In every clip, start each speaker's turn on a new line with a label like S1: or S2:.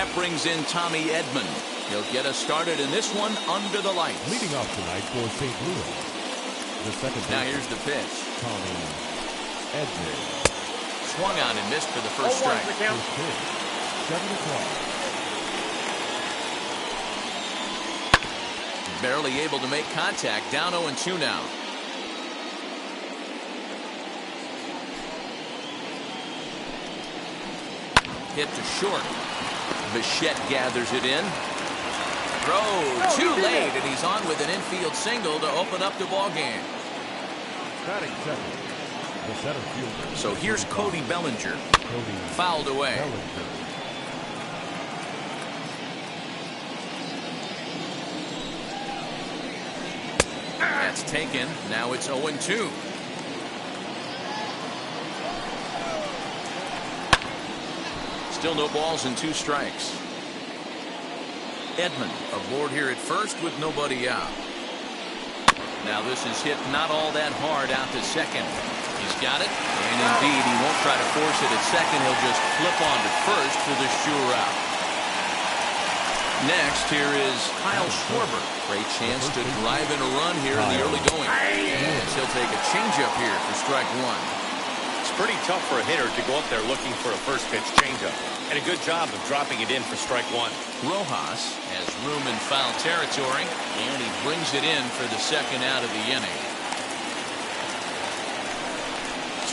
S1: That brings in Tommy Edman. He'll get us started in this one under the lights.
S2: Leading off tonight for St. Louis, the second.
S1: Now here's the pitch.
S2: Tommy Edman.
S1: Swung on and missed for the first strike.
S2: First pitch, 7 o'clock.
S1: Barely able to make contact. Down 0-2 now. Hit to short. Bichette gathers it in. Throw too late, and he's on with an infield single to open up the ball game.
S2: Batting second, the center fielder.
S1: So here's Cody Bellinger. Fouled away. That's taken. Now it's 0-2. Still no balls and 2 strikes. Edman aboard here at first with nobody out. Now this is hit not all that hard out to second. He's got it, and indeed he won't try to force it at second. He'll just flip on to first for the sure out. Next, here is Kyle Schwarber. Great chance to drive in a run here in the early going. And he'll take a changeup here for strike 1.
S3: It's pretty tough for a hitter to go up there looking for a first pitch changeup. And a good job of dropping it in for strike 1.
S1: Rojas has room in foul territory, and he brings it in for the second out of the inning.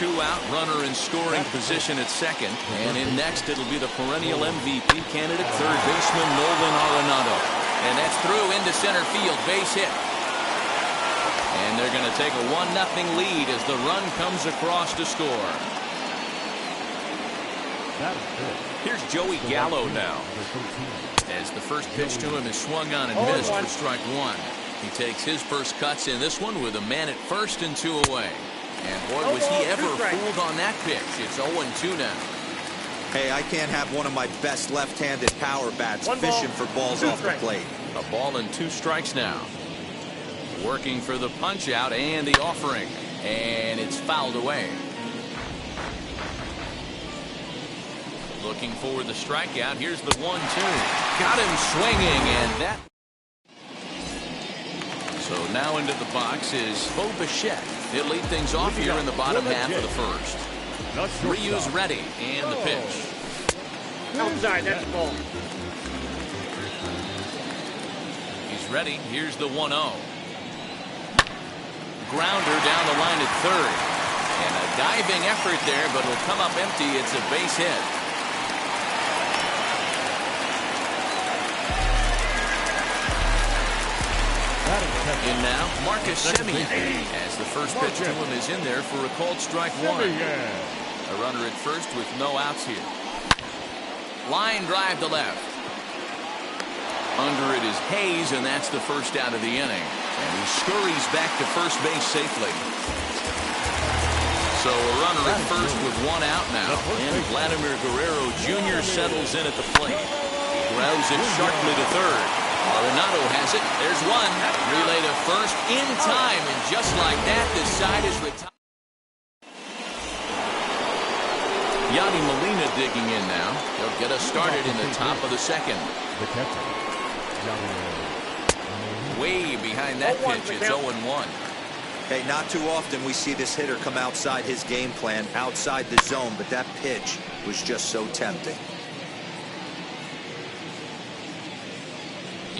S1: 2 out, runner in scoring position at second, and in next it'll be the perennial MVP candidate, third baseman Nolan Arenado. And that's through into center field, base hit. And they're going to take a 1-0 lead as the run comes across to score. Here's Joey Gallo now. As the first pitch to him is swung on and missed for strike 1. He takes his first cuts in this one with a man at first and 2 away. And boy, was he ever fooled on that pitch. It's 0-2 now.
S4: Hey, I can't have one of my best left-handed power bats fishing for balls off the plate.
S1: A ball and 2 strikes now. Working for the punch out and the offering. And it's fouled away. Looking for the strikeout. Here's the 1-2. Got him swinging, and that. So now into the box is Bo Bichette. He'll lead things off here in the bottom half of the first. Ryu's ready, and the pitch.
S5: Outside, that's the ball.
S1: He's ready. Here's the 1-0. Grounder down the line at third. And a diving effort there, but it'll come up empty. It's a base hit. In now, Marcus Semien, as the first pitch to him is in there for a called strike 1. A runner at first with no outs here. Line drive to left. Under it is Hayes, and that's the first out of the inning. And he scurries back to first base safely. So a runner at first with 1 out now. And Vladimir Guerrero Jr. settles in at the plate. He grounds it sharply to third. Arenado has it. There's one. Relay to first in time. And just like that, the side is retired. Yadi Molina digging in now. He'll get us started in the top of the second.
S2: The catcher,
S1: Way behind that pitch, it's 0-1.
S4: Hey, not too often we see this hitter come outside his game plan, outside the zone, but that pitch was just so tempting.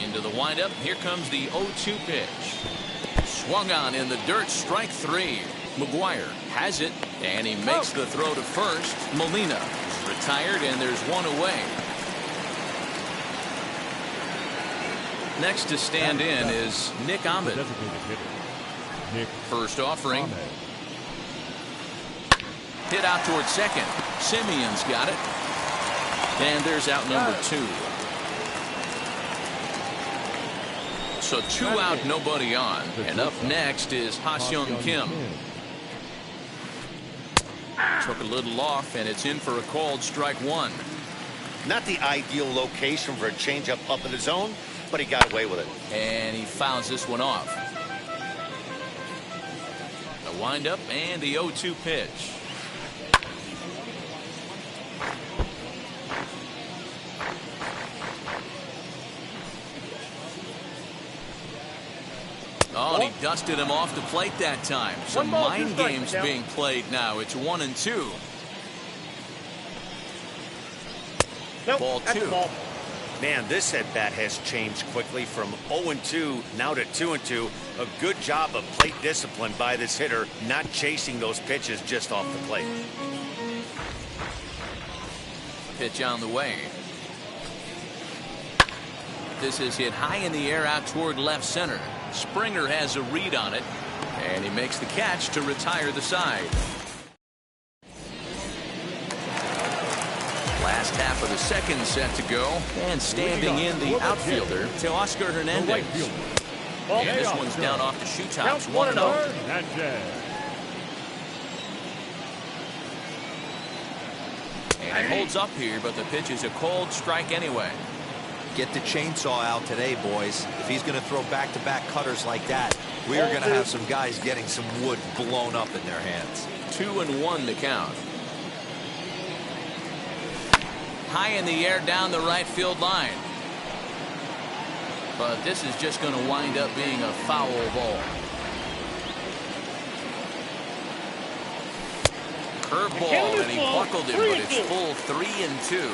S1: Into the windup. Here comes the 0-2 pitch. Swung on in the dirt. Strike 3. McGuire has it, and he makes the throw to first. Molina is retired, and there's 1 away. Next to stand in is Nick Ahmed. First offering. Hit out towards second. Simeon's got it. And there's out number 2. So 2 out, nobody on. And up next is Ha-Seong Kim. Took a little off, and it's in for a called strike 1.
S3: Not the ideal location for a changeup up in the zone, but he got away with it.
S1: And he fouls this one off. The windup and the 0-2 pitch. Oh, and he dusted him off the plate that time. Some
S5: One ball,
S1: mind
S5: two strikes,
S1: games
S5: Cal.
S1: being played now. It's 1-2.
S5: Nope,
S1: Ball
S5: that's
S1: two.
S5: a ball.
S3: Man, this at-bat has changed quickly from 0-2 now to 2-2. A good job of plate discipline by this hitter, not chasing those pitches just off the plate.
S1: Pitch on the way. This is hit high in the air out toward left center. Springer has a read on it, and he makes the catch to retire the side. Last half of the second set to go, and standing in the outfielder, Teoscar Hernandez.
S5: Ball
S1: And this
S5: two.
S1: one's down off the shoe tops,
S5: Count 1-0.
S1: 1-0. And it holds up here, but the pitch is a cold strike anyway.
S4: Get the chainsaw out today, boys. If he's going to throw back-to-back cutters like that, we are going to have some guys getting some wood blown up in their hands.
S1: 2-1 to count. High in the air down the right field line. But this is just going to wind up being a foul ball. Curveball, and he buckled it, but it's full 3-2.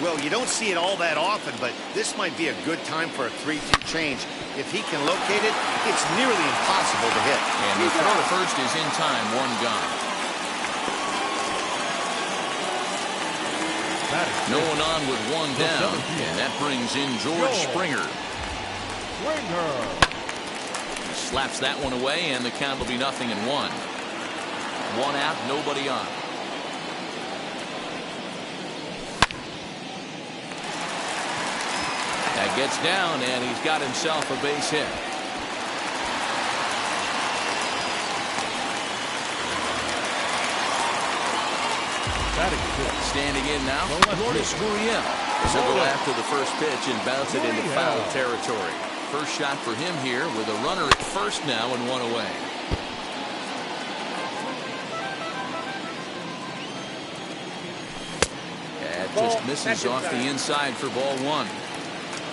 S3: Well, you don't see it all that often, but this might be a good time for a 3-2 change. If he can locate it, it's nearly impossible to hit.
S1: And the throw to first is in time, one gone. No one on with one down, and that brings in George Springer. He slaps that one away, and the count will be 0-1. One out, nobody on. That gets down, and he's got himself a base hit. Standing in now, Lourdes Gurriel. He'll go after the first pitch and bounce it into foul territory. First shot for him here with a runner at first now and one away. That just misses off the inside for ball one.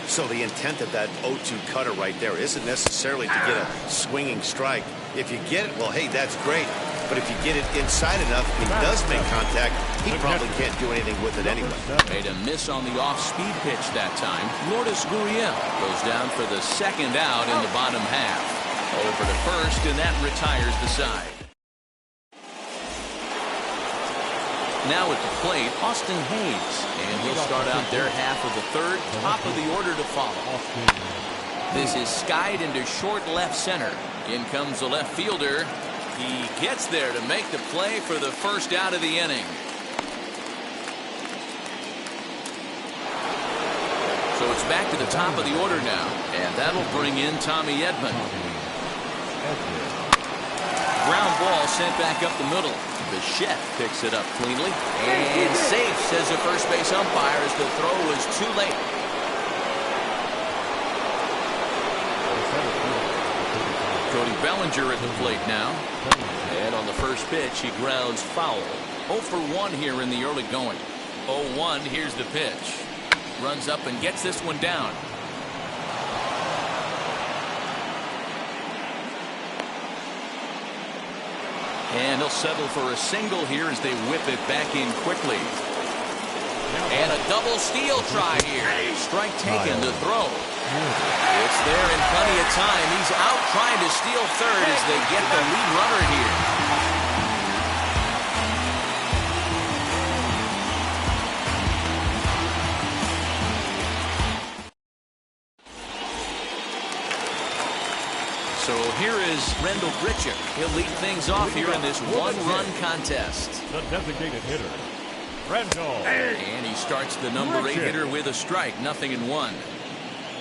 S3: So the intent of that 0-2 cutter right there isn't necessarily to get a swinging strike. If you get it, well, hey, that's great. But if you get it inside enough, he does make contact, he probably can't do anything with it anyway.
S1: Made a miss on the off-speed pitch that time. Lourdes Gurriel goes down for the second out in the bottom half. Over to first, and that retires the side. Now at the plate, Austin Hayes. And he'll start out their half of the third, top of the order to follow. This is skied into short left center. In comes the left fielder. He gets there to make the play for the first out of the inning. So it's back to the top of the order now, and that'll bring in Tommy Edman. Ground ball sent back up the middle. Bichette picks it up cleanly and safe, says the first base umpire, as the throw was too late. Cody Bellinger at the plate now. And on the first pitch, he grounds foul. 0 for 1 here in the early going. 0-1, here's the pitch. Runs up and gets this one down. And he'll settle for a single here as they whip it back in quickly. And a double steal try here. Strike taken to throw. It's there in plenty of time. He's out trying to steal third as they get the lead runner here. So here is Rendell Grichuk. He'll lead things off here in this one-run contest.
S2: The designated hitter, Rendell.
S1: And he starts the number 8 hitter with a strike, 0-1.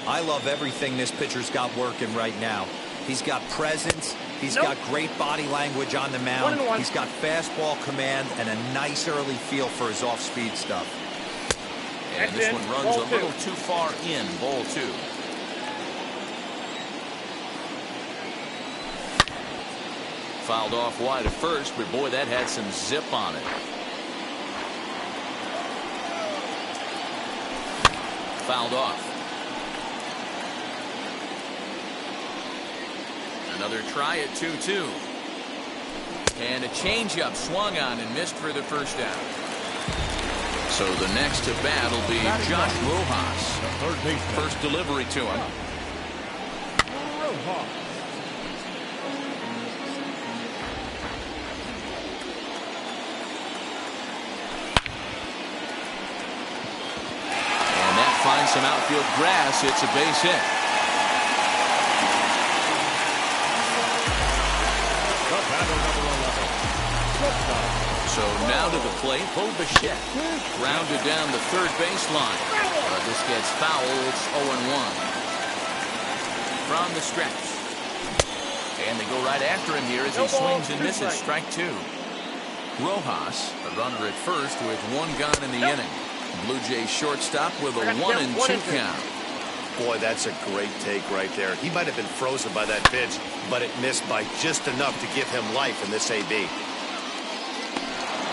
S4: I love everything this pitcher's got working right now. He's got presence. He's got great body language on the mound. He's got fastball command and a nice early feel for his off-speed stuff.
S1: And this one runs a little too far in, ball 2. Fouled off wide at first, but boy, that had some zip on it. Fouled off. Another try at 2-2. And a changeup swung on and missed for the first down. So the next to bat will be Josh Rojas. First delivery to him. And that finds some outfield grass. It's a base hit. So now to the plate, Bo Bichette. Grounded down the third baseline. This gets foul. It's 0-1. From the stretch. And they go right after him here as he swings and misses. Strike two. Rojas, a runner at first with one gone in the inning. Blue Jays shortstop with a 1-2 count.
S3: Boy, that's a great take right there. He might have been frozen by that pitch, but it missed by just enough to give him life in this AB.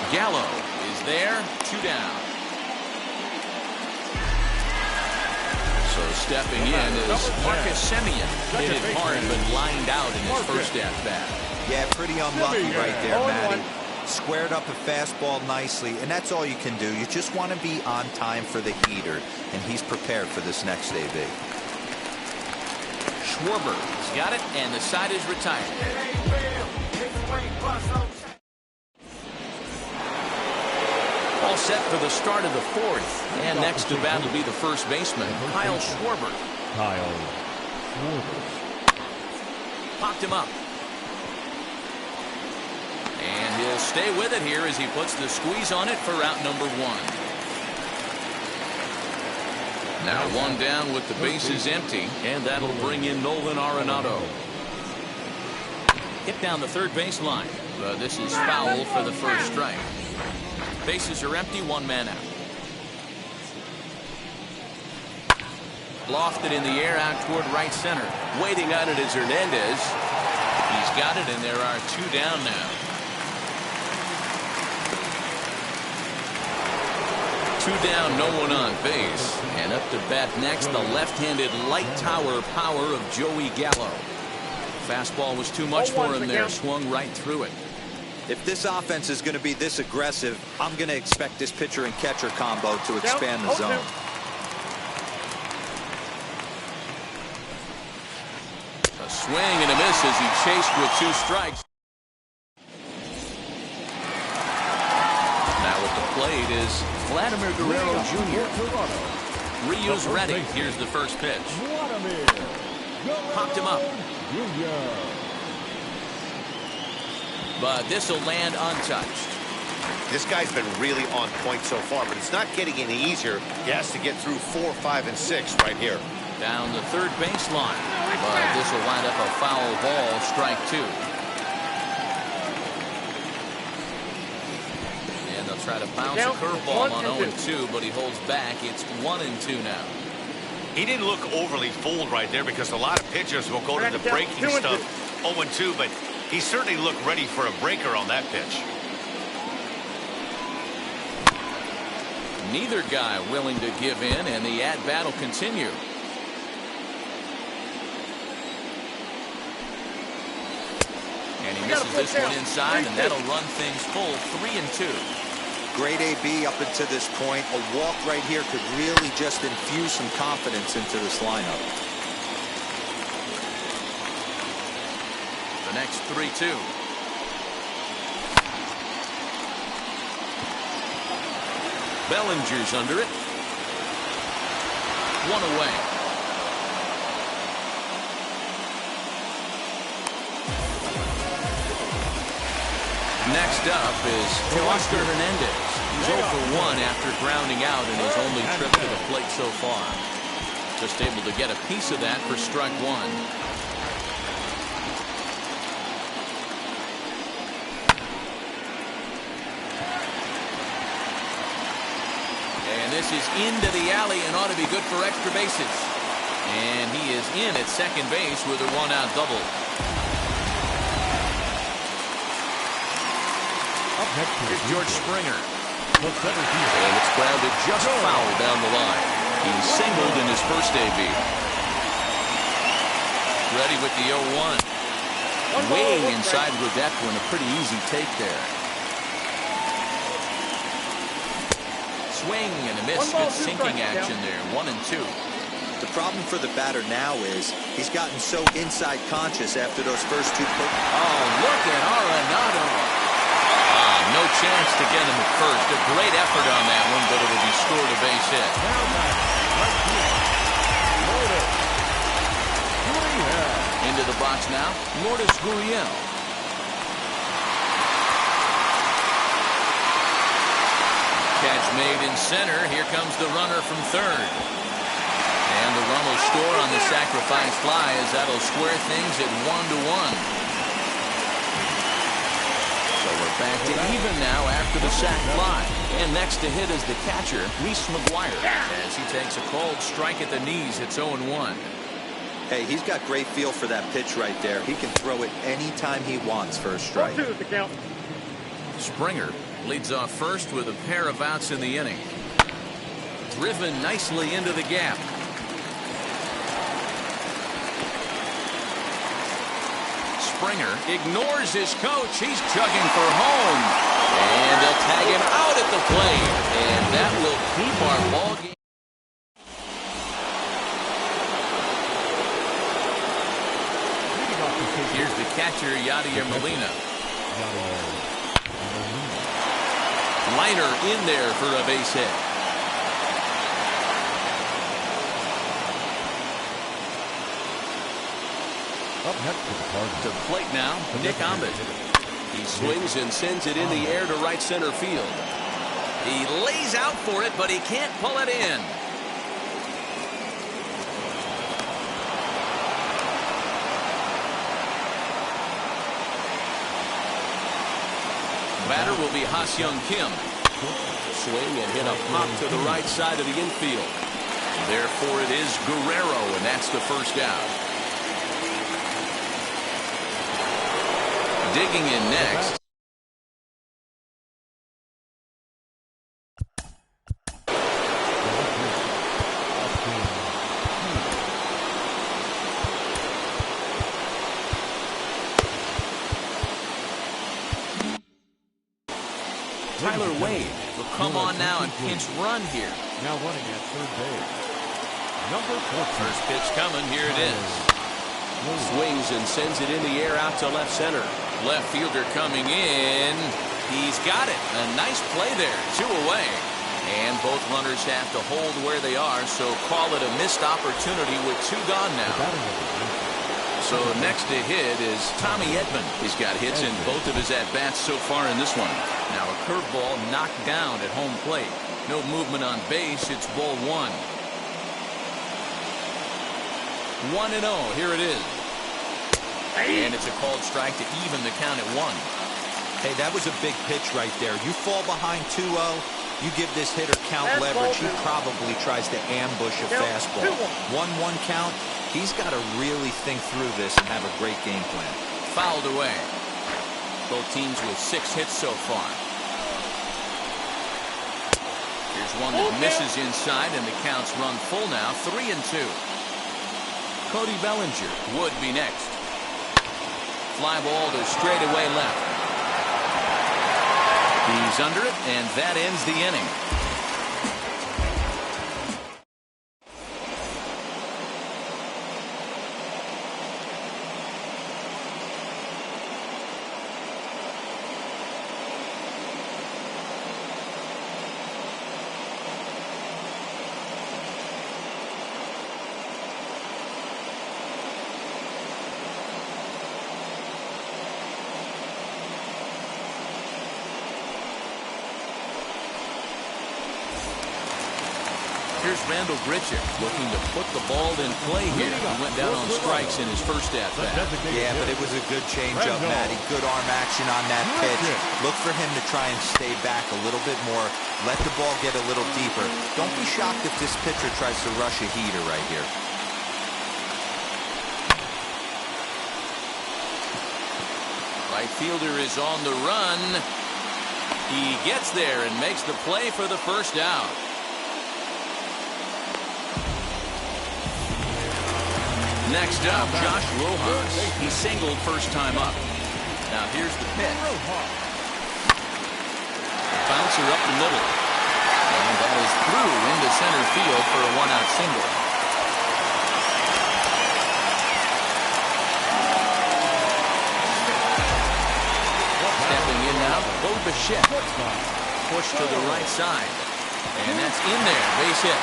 S1: Gallo is there, 2 down. So stepping in is Marcus Semien. Hit it hard but lined out in his first at-bat.
S4: Yeah, pretty unlucky right there, Matty. Squared up a fastball nicely, and that's all you can do. You just want to be on time for the heater, and he's prepared for this next AB.
S1: Schwarber has got it, and the side is retired. All set for the start of the fourth. And next to bat will be the first baseman, Kyle Schwarber. Popped him up. And he'll stay with it here as he puts the squeeze on it for out number 1. Now 1 down with the bases empty, and that'll bring in Nolan Arenado. Hit down the third baseline. This is foul for the first strike. Bases are empty, 1 man out. Lofted in the air out toward right center. Waiting on it is Hernandez. He's got it, and there are 2 down now. 2 down, no one on base. And up to bat next, the left-handed light tower power of Joey Gallo. Fastball was too much for him there, swung right through it.
S4: If this offense is going to be this aggressive, I'm going to expect this pitcher and catcher combo to expand the zone.
S1: A swing and a miss as he chased with 2 strikes. Now at the plate is Vladimir Guerrero Jr. Ryu's ready. Here's the first pitch. Popped him up. But this will land untouched.
S3: This guy's been really on point so far, but it's not getting any easier. He has to get through 4, 5, and 6 right here.
S1: Down the third baseline. But this will wind up a foul ball, strike 2. And they'll try to bounce a curveball on 0-2, but he holds back. It's 1-2 now.
S3: He didn't look overly fooled right there because a lot of pitchers will go to the breaking stuff 0-2, but he certainly looked ready for a breaker on that pitch.
S1: Neither guy willing to give in, and the at-bat will continue. And he misses this one inside, and that'll run things full, 3-2.
S4: Great AB up until this point. A walk right here could really just infuse some confidence into this lineup.
S1: The next 3-2. Bellinger's under it. 1 away. Next up is Teoscar Hernandez. He's 0 for 1 after grounding out in his only trip to the plate so far. Just able to get a piece of that for strike 1. And this is into the alley and ought to be good for extra bases. And he is in at second base with a 1-out double.
S2: Up next
S1: Here's George Springer. And it's grounded just foul down the line. He's singled in his first AB. Ready with the 0-1. way inside with that one. A pretty easy take there. Swing and a miss. Good sinking action there. 1-2.
S4: The problem for the batter now is he's gotten so inside conscious after those first two.
S1: Oh, look at Arenado. No chance to get him at first. A great effort on that one, but it'll be scored a base hit. Into the box now, Lourdes Gurriel. Catch made in center. Here comes the runner from third. And the run will score on the sacrifice fly as that'll square things at 1-1. So we're back to even now after the sac fly. And next to hit is the catcher, Reese McGuire. As he takes a cold strike at the knees, it's 0-1.
S4: Hey, he's got great feel for that pitch right there. He can throw it anytime he wants for a strike.
S5: 2 is the count.
S1: Springer leads off first with a pair of outs in the inning. Driven nicely into the gap. Springer ignores his coach. He's chugging for home. And they'll tag him out at the plate. And that will keep our ball game. Here's the catcher, Yadier Molina. Liner in there for a base hit.
S2: Up next to the Cardinals.
S1: To plate now, Nick Ahmed. He swings and sends it in the air to right center field. He lays out for it, but he can't pull it in. Batter will be Ha-Seong Kim. Swing and hit a pop to the right side of the infield. Therefore it is Guerrero, and that's the first out. Digging in next. Tyler Wade will come on now and pinch run here.
S2: Now running at third base. Number 14.
S1: First pitch coming. Here it is. Swings and sends it in the air out to left center. Left fielder coming in. He's got it. A nice play there. 2 away. And both runners have to hold where they are, so call it a missed opportunity with 2 gone now. So next to hit is Tommy Edman. He's got hits in both of his at-bats so far in this one. Now a curveball knocked down at home plate. No movement on base. It's ball 1. 1-0. Here it is. And it's a called strike to even the count at 1.
S4: Hey, that was a big pitch right there. You fall behind 2-0, you give this hitter count leverage. He probably tries to ambush a fastball. 1-1 count. He's got to really think through this and have a great game plan.
S1: Fouled away. Both teams with 6 hits so far. Here's one that misses inside, and the count's run full now. 3-2. Cody Bellinger would be next. Fly ball to straightaway left. He's under it, and that ends the inning. Here's Randall Grichuk looking to put the ball in play here. He went down on strikes in his first at-bat.
S4: Yeah, but it was a good changeup, Matty. Good arm action on that pitch. Look for him to try and stay back a little bit more. Let the ball get a little deeper. Don't be shocked if this pitcher tries to rush a heater right here.
S1: Right fielder is on the run. He gets there and makes the play for the first out. Next up, Josh Rojas. He singled first time up. Now here's the pitch. Bouncer up the middle. And that is through into center field for a one-out single. Stepping in now, Bo Bichette. Push to the right side. And that's in there, base hit.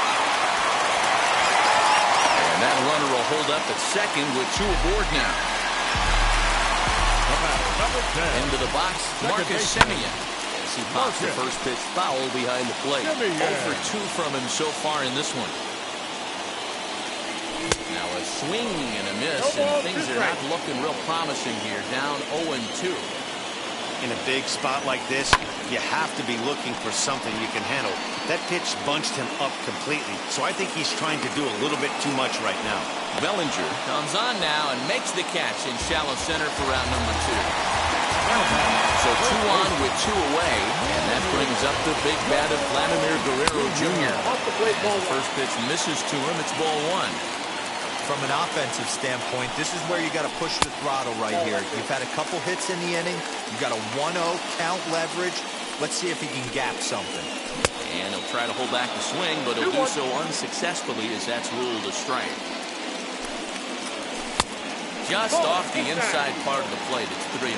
S1: And that runner will hold up at second with 2 aboard now. Into the box, Marcus Semien. As he pops the first pitch foul behind the plate. 0 for 2 from him so far in this one. Now a swing and a miss, and things are not looking real promising here. Down 0-2.
S3: In a big spot like this, you have to be looking for something you can handle. That pitch bunched him up completely, so I think he's trying to do a little bit too much right now.
S1: Bellinger comes on now and makes the catch in shallow center for round number 2. So 2 on with 2 away, and that brings up the big bat of Vladimir Guerrero Jr. The first pitch misses to him. It's ball 1.
S4: From an offensive standpoint, this is where you got to push the throttle right here. You've had a couple hits in the inning. You've got a 1-0 count leverage. Let's see if he can gap something.
S1: And he'll try to hold back the swing, but he'll do so unsuccessfully as that's ruled a strike. Just off the inside part of the plate, it's 3-1.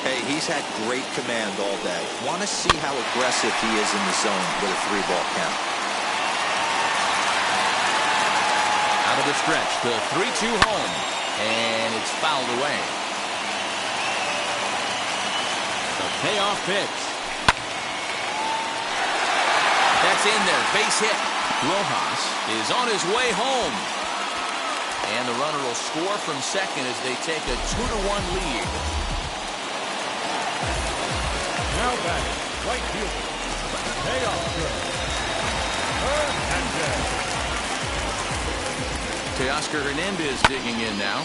S4: Hey, he's had great command all day. Want to see how aggressive he is in the zone with a 3-ball count.
S1: Out of the stretch, the 3-2 home, and it's fouled away. The payoff pitch. That's in there, base hit. Rojas is on his way home. And the runner will score from second as they take a 2-1 lead.
S2: Now back, right fielder. Payoff pitch. Hernandez.
S1: Teoscar Hernandez digging in now.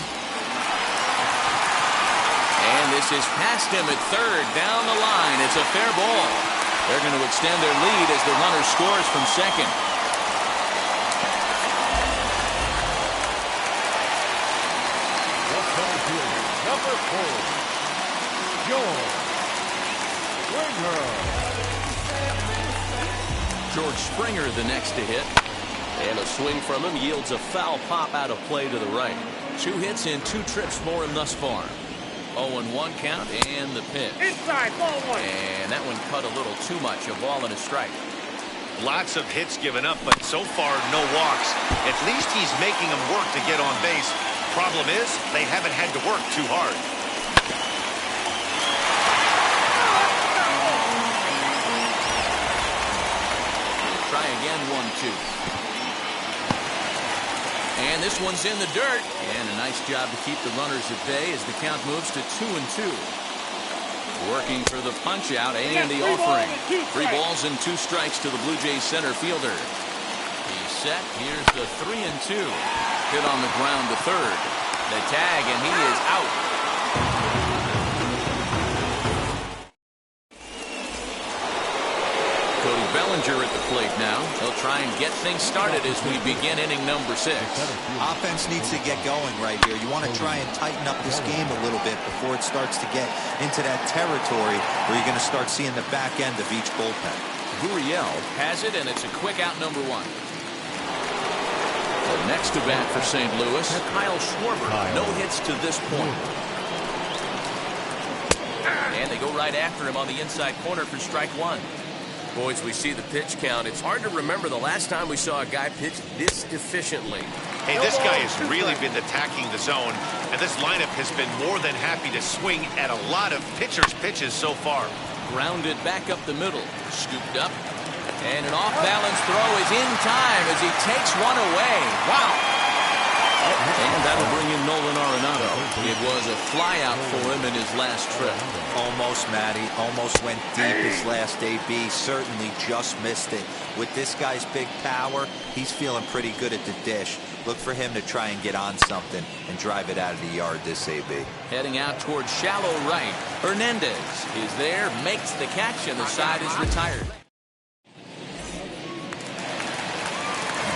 S1: And this is past him at third, down the line. It's a fair ball. They're going to extend their lead as the runner scores from second.
S2: Number 4, George Springer.
S1: George Springer the next to hit. And a swing from him yields a foul pop out of play to the right. 2 hits and 2 trips for him thus far. 0-1 count and the pitch.
S5: Inside, ball 1.
S1: And that one cut a little too much. A ball and a strike.
S3: Lots of hits given up, but so far no walks. At least he's making them work to get on base. Problem is, they haven't had to work too hard.
S1: Try again, 1-2. And this one's in the dirt. And a nice job to keep the runners at bay as the count moves to 2-2. Working for the punch out and the offering. 3 balls and 2 strikes to the Blue Jays center fielder. He's set. Here's the 3-2. Hit on the ground to third. The tag, and he is out. Cody Bellinger at the plate now. He'll try and get things started as we begin inning number 6.
S4: Offense needs to get going right here. You want to try and tighten up this game a little bit before it starts to get into that territory where you're going to start seeing the back end of each bullpen.
S1: Gurriel has it, and it's a quick out number 1. The next to bat for St. Louis, Kyle Schwarber. No hits to this point. And they go right after him on the inside corner for strike 1.
S6: Boys, we see the pitch count. It's hard to remember the last time we saw a guy pitch this efficiently.
S3: Hey, this guy has really been attacking the zone, and this lineup has been more than happy to swing at a lot of pitchers' pitches so far.
S1: Grounded back up the middle. Scooped up. And an off-balance throw is in time as he takes one away. Wow. And that'll bring in Nolan Arenado. It was a flyout for him in his last trip.
S4: Almost, Matty. Almost went deep his last AB. Certainly just missed it. With this guy's big power, he's feeling pretty good at the dish. Look for him to try and get on something and drive it out of the yard this AB.
S1: Heading out towards shallow right. Hernandez is there, makes the catch, and the side is retired.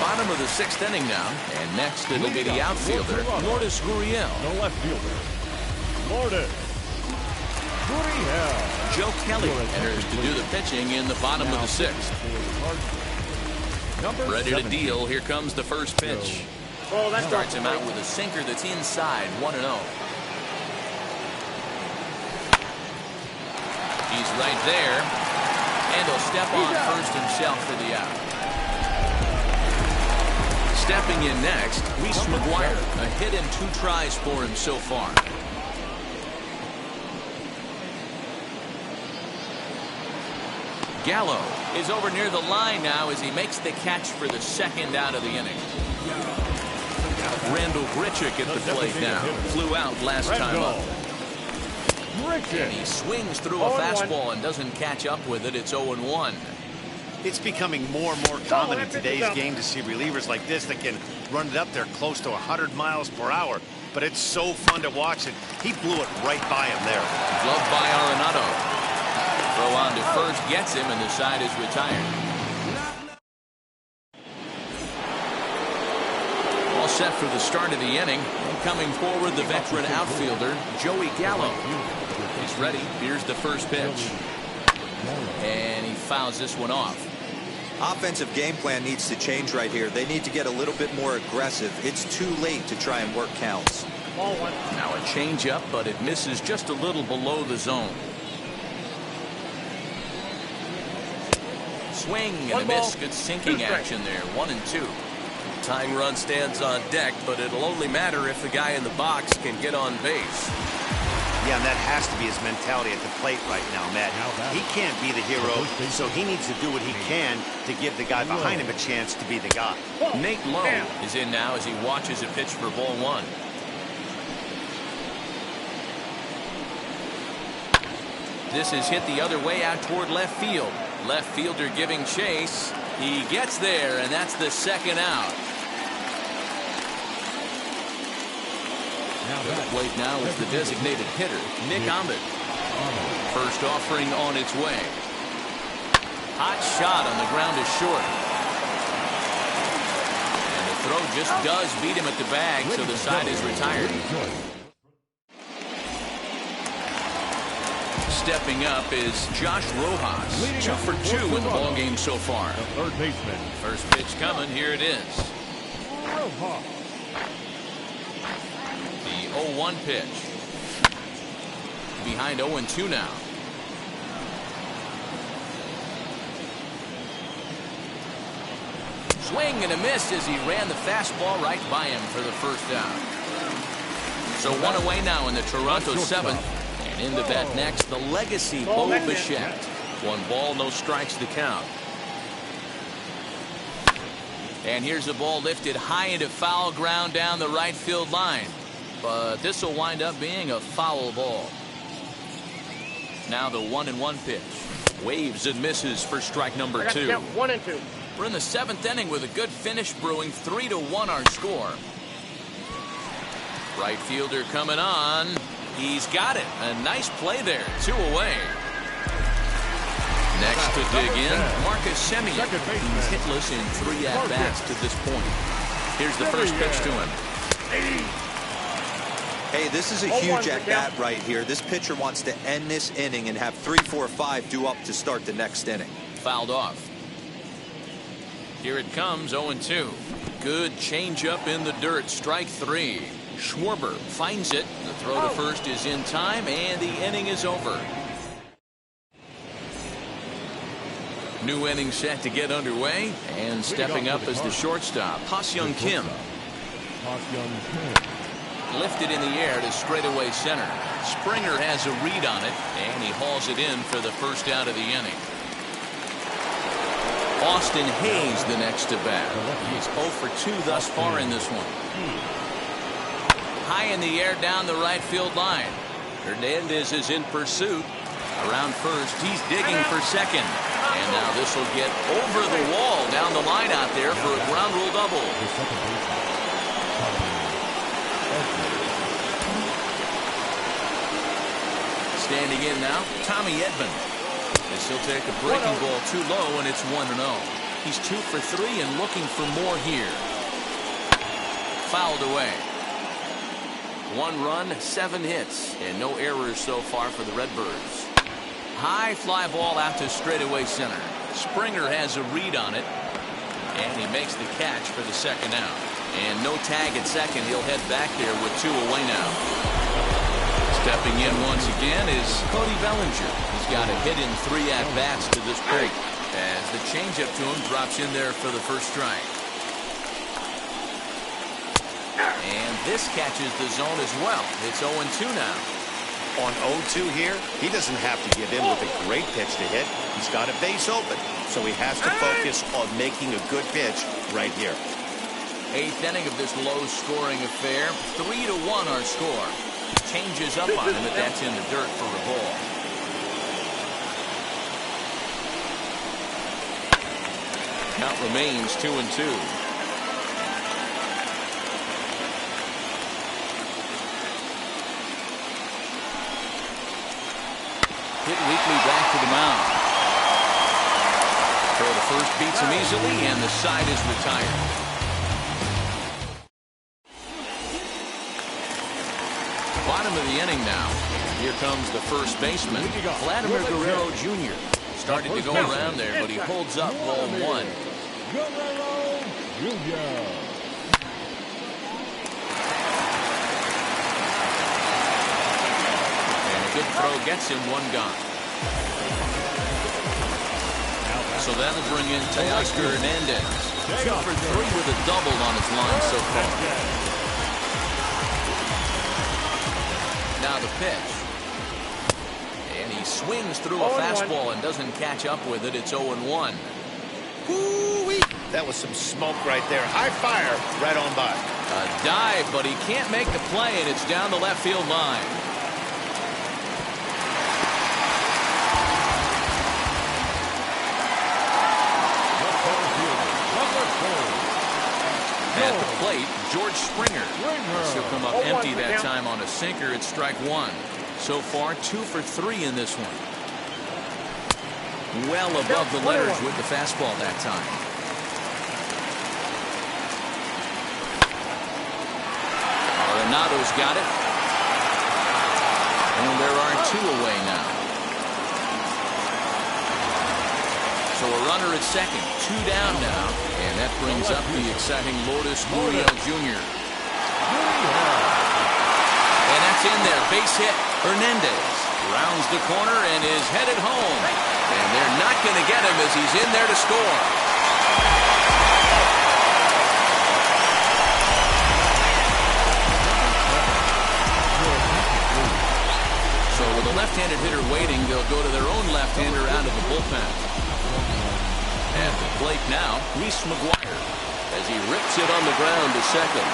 S1: bottom of the 6th inning now. And next it'll be the outfielder, Lourdes Gurriel.
S2: The left fielder, Lourdes Gurriel.
S1: Joe Kelly enters to do the pitching in the bottom of the 6th. Ready to deal. Here comes the first pitch.
S5: Oh, that's
S1: Starts him out with a sinker that's inside, 1-0. He's right there. And he'll step on first himself for the out. Stepping in next, Reese McGuire. A hit in 2 tries for him so far. Gallo is over near the line now as he makes the catch for the 2nd out of the inning. Randall Grichuk at the plate now. Flew out last time up. And he swings through a fastball and doesn't catch up with it. It's 0-1.
S3: It's becoming more and more common in today's game to see relievers like this that can run it up there close to 100 miles per hour. But it's so fun to watch it. He blew it right by him there.
S1: Gloved by Arenado. Throw on to first gets him, and the side is retired. All set for the start of the inning. And coming forward, the veteran outfielder, Joey Gallo. He's ready. Here's the first pitch. And he fouls this one off.
S4: Offensive game plan needs to change right here. They need to get a little bit more aggressive. It's too late to try and work counts.
S5: Ball 1.
S1: Now a changeup, but it misses just a little below the zone. Swing and a miss. Good sinking action there. 1-2.
S6: Tying run stands on deck, but it'll only matter if the guy in the box can get on base.
S3: Yeah, and that has to be his mentality at the plate right now, Matt. He can't be the hero, so he needs to do what he can to give the guy behind him a chance to be the guy.
S1: Nate Lowe is in now as he watches a pitch for ball 1. This is hit the other way out toward left field. Left fielder giving chase. He gets there, and that's the 2nd out. At the plate now is the designated hitter, Nick Ahmed. First offering on its way. Hot shot on the ground is short. And the throw just does beat him at the bag, so the side is retired. Stepping up is Josh Rojas. 2 for 2 in the ballgame so far.
S2: The third baseman.
S1: First pitch coming. Here it is.
S2: Rojas.
S1: The 0-1 pitch. Behind 0-2 now. Swing and a miss as he ran the fastball right by him for the first out. So 1 away now in the Toronto 7th. And into bat next, the legacy Bo Bichette. 1 ball, no strikes to count. And here's a ball lifted high into foul ground down the right field line. But this will wind up being a foul ball. Now the 1-1 pitch. Waves and misses for strike number 2.
S5: 1-2.
S1: We're in the 7th inning with a good finish brewing. 3-1 our score. Right fielder coming on. He's got it. A nice play there. 2 away. Next to dig in, Marcus Semien. He's hitless in 3 at-bats to this point. Here's the first pitch to him.
S4: Hey, this is a huge at-bat right here. This pitcher wants to end this inning and have 3, 4, 5 due up to start the next inning.
S1: Fouled off. Here it comes, 0-2. Good changeup in the dirt, strike 3. Schwarber finds it. The throw to first is in time, and the inning is over. New inning set to get underway, and stepping up as the shortstop, Ha-Seong Kim. Lifted in the air to straightaway center. Springer has a read on it, and he hauls it in for the first out of the inning. Austin Hayes the next to bat. He's 0 for 2 thus far in this one. High in the air down the right field line. Hernandez is in pursuit. Around first, he's digging for second. And now this will get over the wall down the line out there for a ground rule double. Standing in now, Tommy Edman. As he'll take a breaking ball too low, and it's 1-0. He's 2 for 3 and looking for more here. Fouled away. 1 run, 7 hits, and no errors so far for the Redbirds. High fly ball out to straightaway center. Springer has a read on it, and he makes the catch for the second out. And no tag at second. He'll head back there with 2 away now. Stepping in once again is Cody Bellinger. He's got a hit in 3 at-bats to this point, as the changeup to him drops in there for the first strike. And this catches the zone as well. It's 0-2 now.
S3: On 0-2 here, he doesn't have to give in with a great pitch to hit. He's got a base open, so he has to focus on making a good pitch right here.
S1: 8th inning of this low-scoring affair. 3-1 our score. Changes up on him, but that's in the dirt for a ball. Count remains 2-2. Hit Weekly back to the mound. Throw to first beats him easily, and the side is retired. Bottom of the inning now. Here comes the first baseman, Vladimir Guerrero Jr. Started to go around there, but he holds up ball 1.
S2: Guerrero Jr.
S1: Good throw gets him 1 gone. So that'll bring in Teoscar Hernandez. 2 for 3 with a double on his line so far. Now the pitch. And he swings through a fastball and doesn't catch up with it. It's 0-1.
S3: Ooh-wee. That was some smoke right there. High fire right on by.
S1: A dive, but he can't make the play, and it's down the left field line. At the plate, George Springer. She'll come up empty that time on a sinker at strike 1. So far, 2 for 3 in this one. Well above the letters with the fastball that time. Arenado's got it. And there are 2 away now. So a runner at second, 2 down now, and that brings up the exciting Lourdes Gurriel Jr. And that's in there, base hit. Hernandez rounds the corner and is headed home. And they're not going to get him as he's in there to score. So with a left-handed hitter waiting, they'll go to their own left-hander out of the bullpen. At the plate now, Reese McGuire, as he rips it on the ground to second.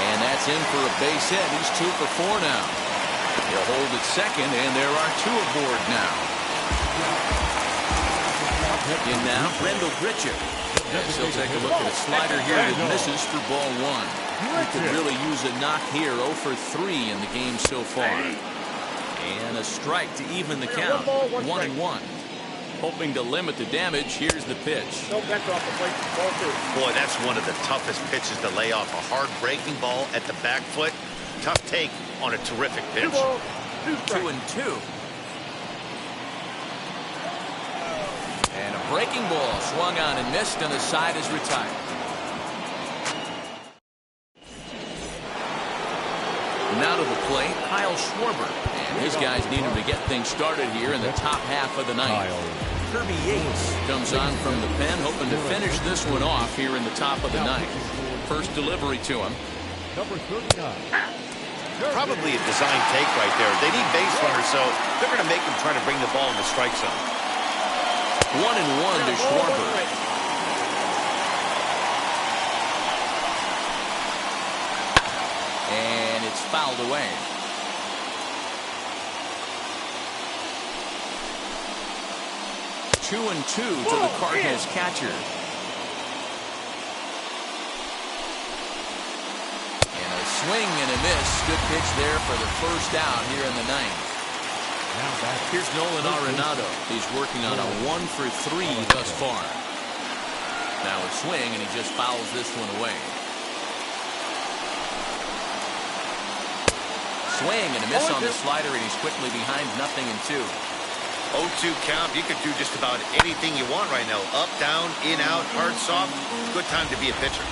S1: And that's in for a base hit. He's 2 for 4 now. He'll hold at second, and there are 2 aboard now. In now, Rendell Gritchick. As he'll take a look at a slider here that misses for ball 1. He could really use a knock here. 0 for 3 in the game so far. And a strike to even the count. 1-1. Hoping to limit the damage, here's the pitch.
S5: No, that's off the plate. Ball 2.
S3: Boy, that's one of the toughest pitches to lay off. A hard breaking ball at the back foot. Tough take on a terrific pitch.
S1: 2-2. And a breaking ball swung on and missed, and the side is retired. Now to the plate, Kyle Schwarber. And his guys need him to get things started here in the top half of the ninth. Kirby Yates comes on from the pen, hoping to finish this one off here in the top of the ninth. First delivery to him.
S2: Number 39.
S3: Probably a design take right there. They need base runners, so they're going to make them try to bring the ball in the strike zone.
S1: 1-1 to Schwarber. And it's fouled away. 2-2 to the Cardinals catcher. And a swing and a miss. Good pitch there for the first out here in the ninth. Here's Nolan Arenado. He's working on a 1 for 3 thus far. Now a swing, and he just fouls this one away. Swing and a miss on the slider, and he's quickly behind 0-2.
S3: 0-2 count. You could do just about anything you want right now. Up, down, in, out, hard, soft. Good time to be a pitcher.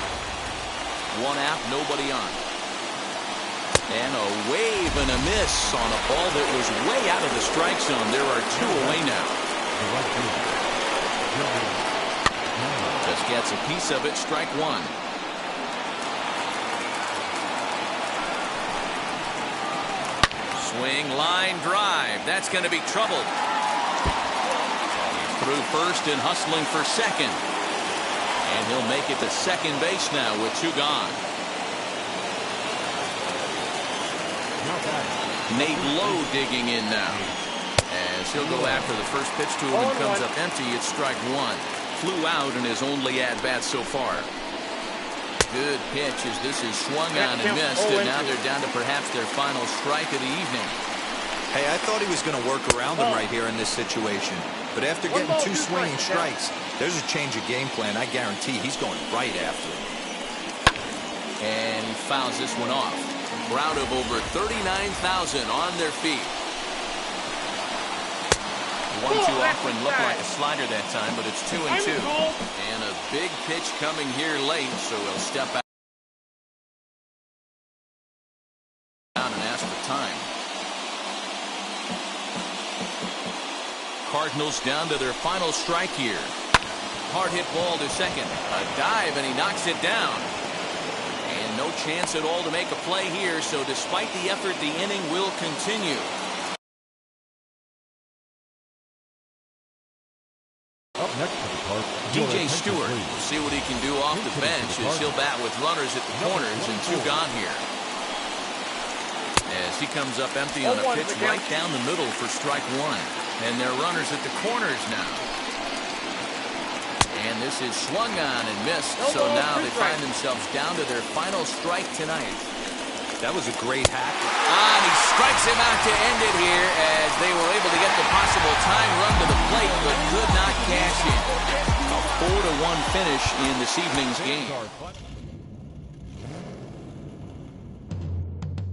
S1: One out, nobody on. And a wave and a miss on a ball that was way out of the strike zone. There are 2 away now. Just gets a piece of it, strike 1. Swing, line drive. That's going to be trouble. He's through first and hustling for second. And he'll make it to second base now with 2 gone. Nate Lowe digging in now. As he'll go after the first pitch to him and comes up empty. It's strike 1. Flew out in his only at-bat so far. Good pitch as this is swung on and missed, and now they're down to perhaps their final strike of the evening.
S4: Hey, I thought he was going to work around them right here in this situation. But after getting 2 swinging strikes, there's a change of game plan. I guarantee he's going right after it.
S1: And he fouls this one off. Crowd of over 39,000 on their feet. 1-2 offering looked like a slider that time, but it's 2-2. And a big pitch coming here late, so he'll step out and ask for time. Cardinals down to their final strike here. Hard hit ball to second. A dive, and he knocks it down. And no chance at all to make a play here, so despite the effort, the inning will continue.
S2: Up next to the Cardinals,
S1: DJ Stewart will see what he can do off the bench as he'll bat with runners at the corners and 2 gone here. As he comes up empty on a pitch right down the middle for strike 1. And they're runners at the corners now. And this is swung on and missed, so now they find themselves down to their final strike tonight.
S4: That was a great hack.
S1: And he strikes him out to end it here as they were able to get the possible tying run to the plate, but could not cash in. A 4-1 finish in this evening's game.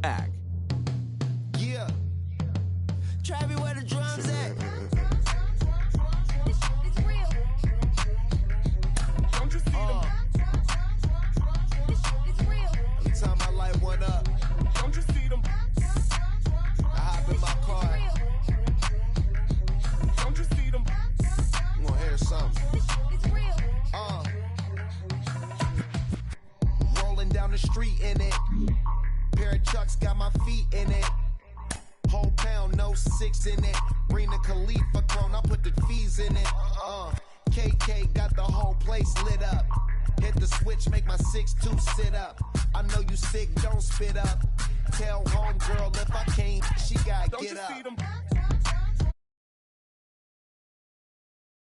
S1: Back.
S7: Yeah. Travis, where the drums at? It's real. Don't you see them? It's real. Every time I light one up, don't you see them? I hop in my car. Don't you see them? You gonna hear something? It's real. Rolling down the street in it. Pair of Chucks got my feet in it. Whole pound, no 6 in it. Bring the Khalifa clone, I put the fees in it. KK got the whole place lit up. Hit the switch, make my 6'2" sit up. I know you sick, don't spit up. Tell homegirl if I can't, she gotta get up.